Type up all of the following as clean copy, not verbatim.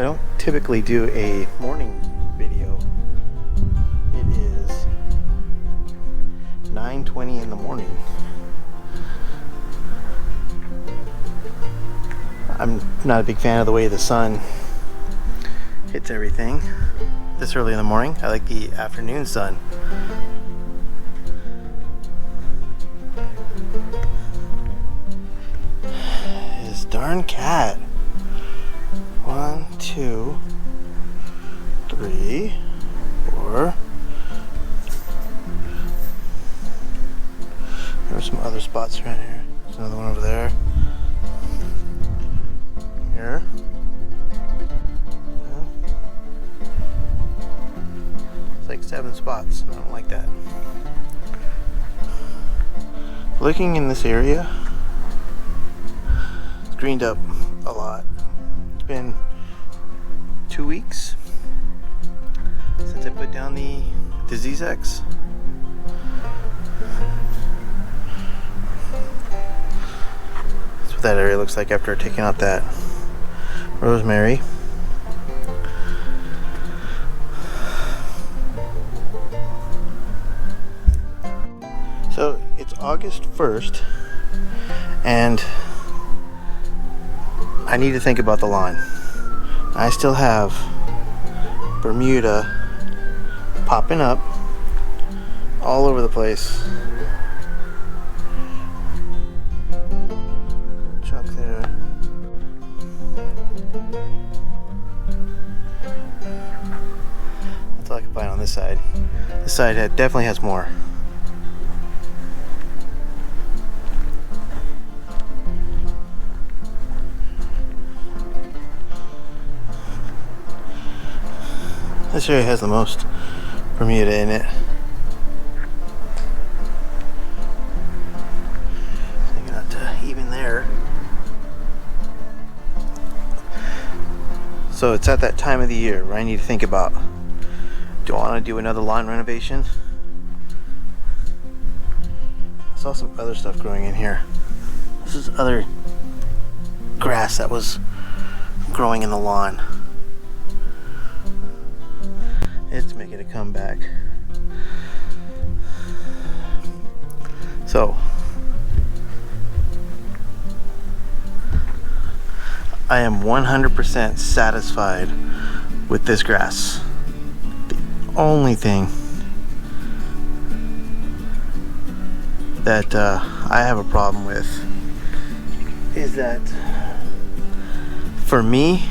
I don't typically do a morning video. It is 9:20 in the morning. I'm not a big fan of the way the sun hits everything this early in the morning. I like the afternoon sun. This darn cat. 1, 2, 3, 4. There's some other spots around here. There's another one over there. Here. Yeah. It's like 7 spots. I don't like that. Looking in this area, it's greened up a lot. It's been 2 weeks since I put down the DiseaseEx. That's what that area looks like after taking out that rosemary. So it's August 1st and I need to think about the lawn. I still have Bermuda popping up all over the place. Chunk there. That's all I can find on this side. This side definitely has more. This area has the most Bermuda in it. Hanging out to even there. So it's at that time of the year where I need to think about, do I want to do another lawn renovation? I saw some other stuff growing in here. This is other grass that was growing in the lawn. It's making a comeback. So I am 100% satisfied with this grass. The only thing that I have a problem with is that for me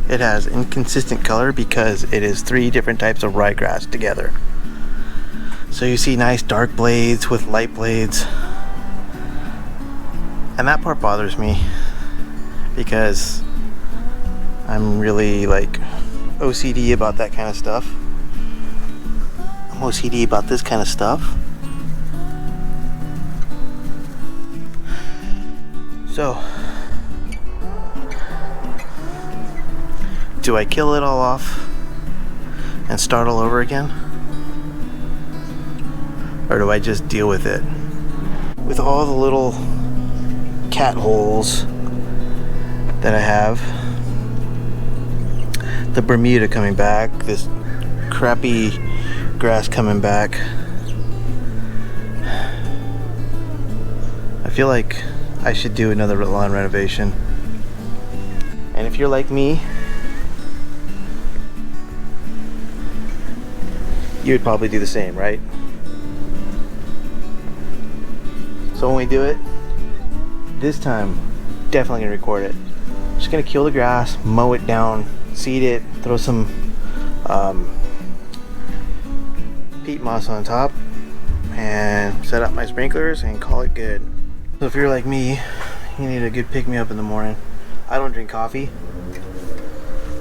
it has inconsistent color because it is 3 different types of ryegrass together. So you see nice dark blades with light blades, and that part bothers me because I'm really like OCD about that kind of stuff. I'm OCD about this kind of stuff. So do I kill it all off and start all over again? Or do I just deal with it? With all the little cat holes that I have, the Bermuda coming back, this crappy grass coming back, I feel like I should do another lawn renovation. And if you're like me, you would probably do the same, right? So when we do it, this time, definitely gonna record it. Just gonna kill the grass, mow it down, seed it, throw some peat moss on top, and set up my sprinklers and call it good. So if you're like me, you need a good pick-me-up in the morning. I don't drink coffee,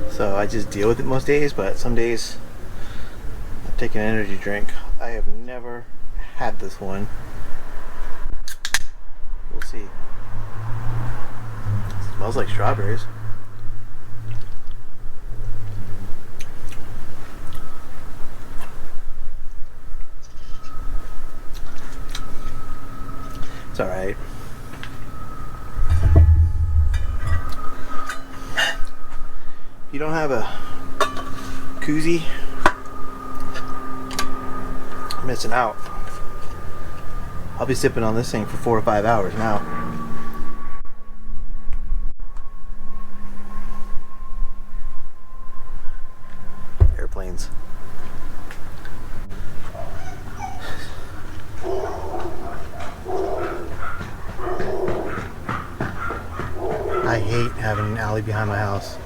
so I just deal with it most days, but some days take an energy drink. I have never had this one. We'll see. It smells like strawberries. It's alright. If you don't have a koozie, you're missing out. I'll be sipping on this thing for 4 or 5 hours now. Airplanes. I hate having an alley behind my house.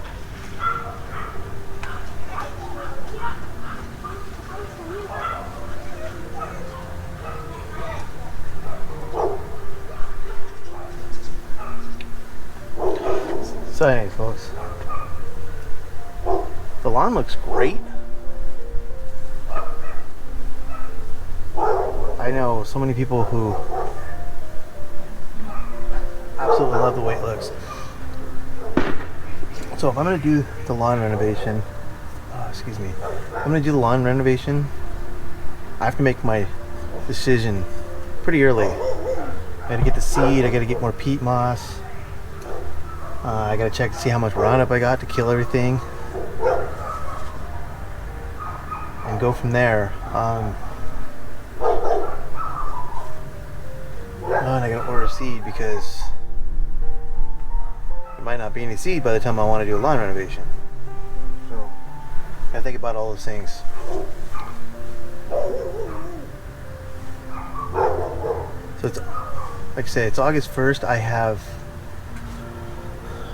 So anyways, folks, the lawn looks great. I know so many people who absolutely love the way it looks. So if I'm going to do the lawn renovation, I'm going to do the lawn renovation, I have to make my decision pretty early. I got to get the seed, I got to get more peat moss. I gotta check to see how much Roundup I got to kill everything, and go from there. And I gotta order seed because there might not be any seed by the time I want to do a lawn renovation. So I gotta think about all those things. So it's, like I said, it's August 1st. I have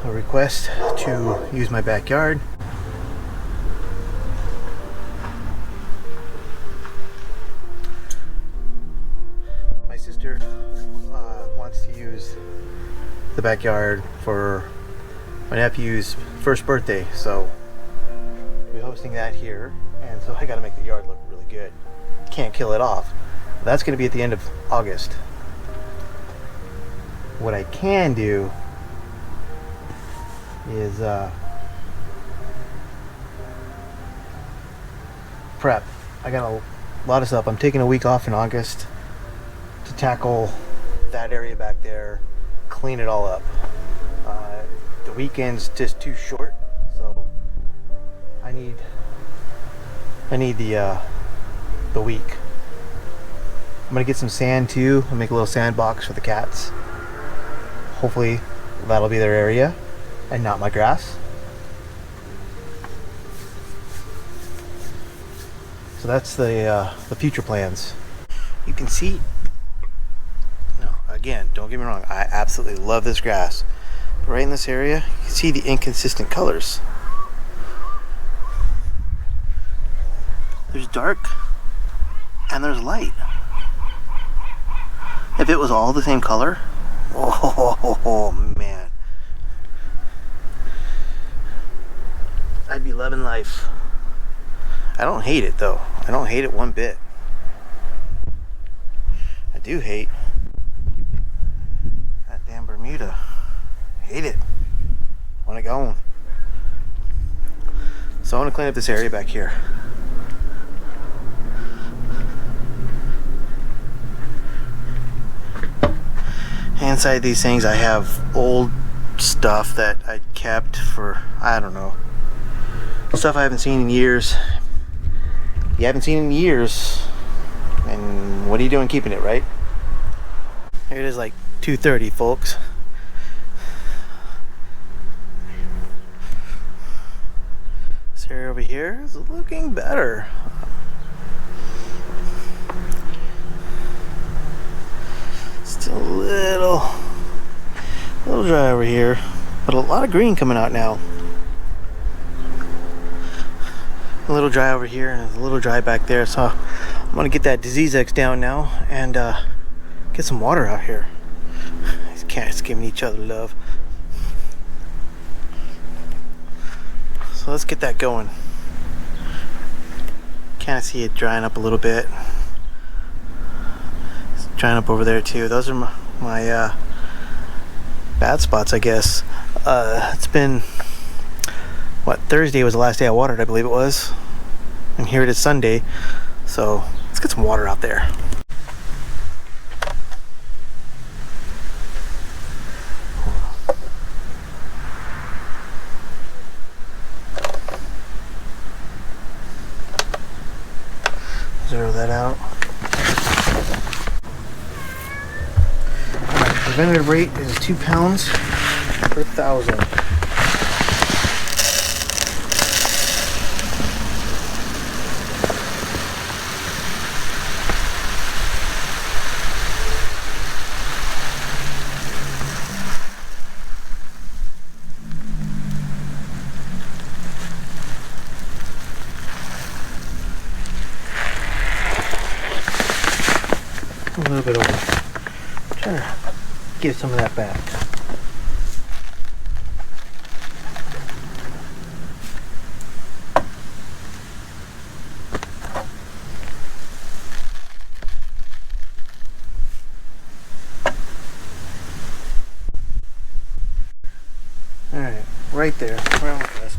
a request to use my backyard. My sister wants to use the backyard for my nephew's first birthday, so we're hosting that here, and so I gotta make the yard look really good. Can't kill it off. That's gonna be at the end of August. What I can do is prep. I got a lot of stuff. I'm taking a week off in August to tackle that area back there, clean it all up. The weekend's just too short, so I need the week. I'm gonna get some sand too and make a little sandbox for the cats. Hopefully that'll be their area and not my grass. So that's the future plans. You can see, no, again, don't get me wrong, I absolutely love this grass. But right in this area, you can see the inconsistent colors. There's dark and there's light. If it was all the same color, oh man, I'd be loving life. I don't hate it though. I don't hate it one bit. I do hate that damn Bermuda. Hate it. Want it going. So I want to clean up this area back here. Inside these things I have old stuff that I kept for, I don't know, stuff I haven't seen in years. You haven't seen it in years, and what are you doing keeping it, right? Here it is, like 2:30, folks. This area over here is looking better. Still a little dry over here, but a lot of green coming out now. A little dry over here and a little dry back there, so I'm gonna get that DiseaseEx down now and get some water out here. These cats giving each other love. So let's get that going. Kind of see it drying up a little bit. It's drying up over there too. Those are my bad spots, I guess. It's been, what, Thursday was the last day I watered, I believe it was. And here it is Sunday. So let's get some water out there. preventative rate is 2 pounds per 1,000. A little bit over. Trying to get some of that back. Alright, right there, right on the cusp.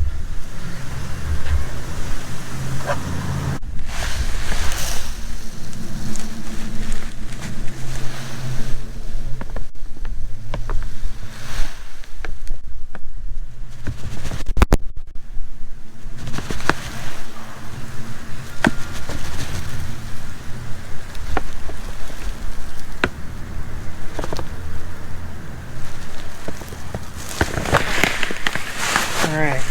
Alright.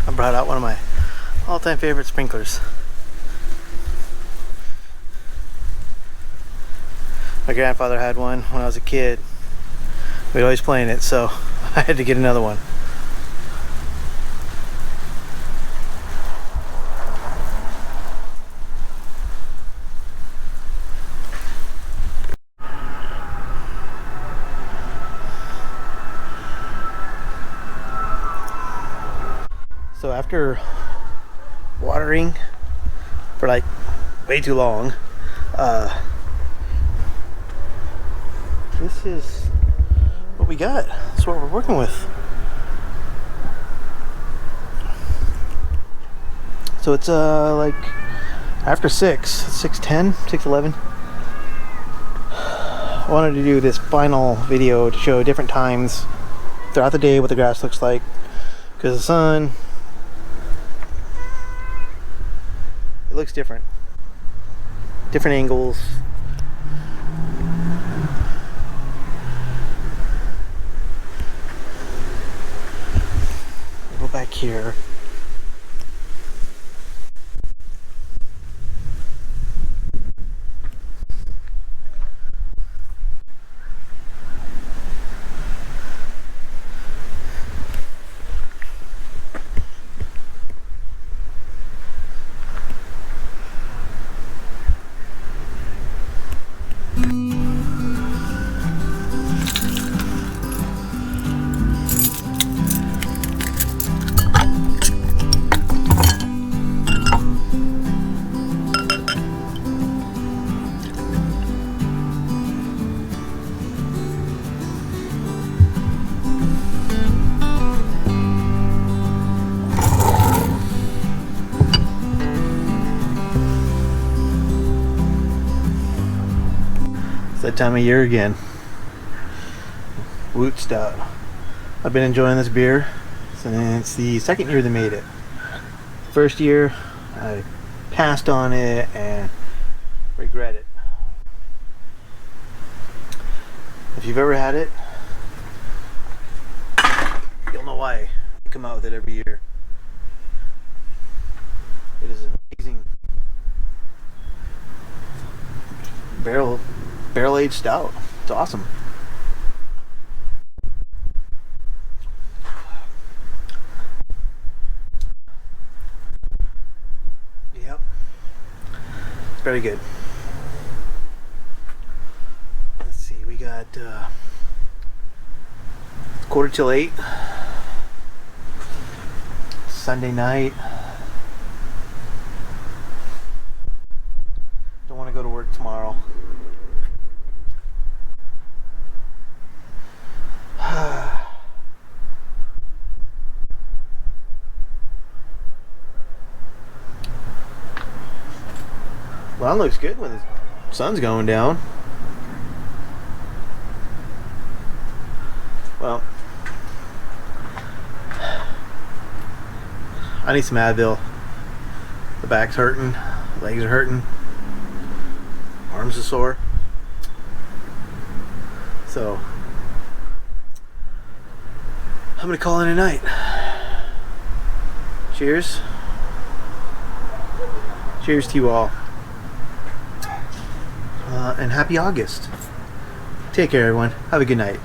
I brought out one of my all-time favorite sprinklers. My grandfather had one when I was a kid. We'd always play in it, so I had to get another one. So after watering for like way too long, this is what we got. That's what we're working with. So it's like after 6:10, 6:11. I wanted to do this final video to show different times throughout the day what the grass looks like, because the sun, it looks different angles. We'll go back here. That time of year again. Woot Stout. I've been enjoying this beer since the second year they made it. First year I passed on it and regret it. If you've ever had it, you'll know why I come out with it every year. It is an amazing barrel aged stout. It's awesome. Yep. It's very good. Let's see, we got 8:15. Sunday night. Don't want to go to work tomorrow. Lawn looks good when the sun's going down. Well, I need some Advil. The back's hurting, legs are hurting, arms are sore. So I'm gonna call it a night. Cheers. Cheers to you all. And happy August. Take care, everyone. Have a good night.